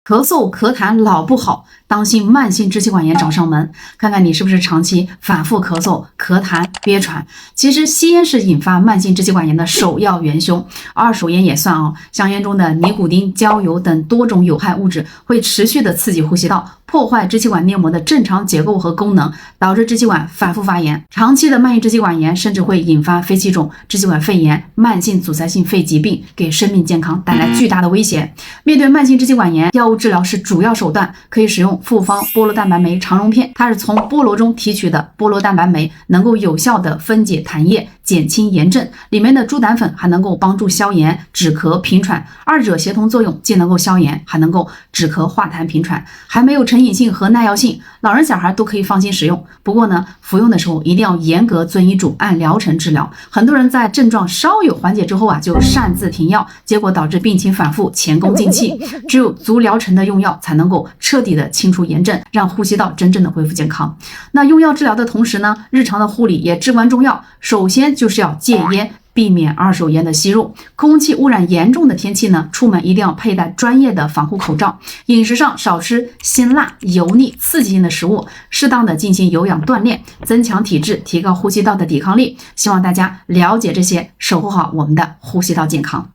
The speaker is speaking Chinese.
咳嗽、咳痰老不好，当心慢性支气管炎找上门。看看你是不是长期反复咳嗽、咳痰、憋喘。其实吸烟是引发慢性支气管炎的首要元凶，二手烟也算哦。香烟中的尼古丁、焦油等多种有害物质会持续的刺激呼吸道，破坏支气管黏膜的正常结构和功能，导致支气管反复发炎。长期的慢性支气管炎甚至会引发肺气肿、支气管肺炎、慢性阻塞性肺疾病，给生命健康带来巨大的威胁。面对慢性支气管炎，药物治疗是主要手段，可以使用复方菠萝蛋白酶肠溶片，它是从菠萝中提取的菠萝蛋白酶，能够有效的分解痰液，减轻炎症。里面的猪胆粉还能够帮助消炎、止咳、平喘，二者协同作用，既能够消炎，还能够止咳化痰平喘，还没有成瘾性和耐药性，老人小孩都可以放心使用。不过呢，服用的时候一定要严格遵医嘱，按疗程治疗。很多人在症状稍有缓解之后啊，就擅自停药，结果导致病情反复，前功尽弃。只有足疗程的用药才能够彻底的清除炎症，让呼吸道真正的恢复健康。那用药治疗的同时呢，日常的护理也至关重要。首先就是要戒烟，避免二手烟的吸入。空气污染严重的天气呢，出门一定要佩戴专业的防护口罩。饮食上少吃辛辣、油腻、刺激性的食物，适当的进行有氧锻炼，增强体质，提高呼吸道的抵抗力。希望大家了解这些，守护好我们的呼吸道健康。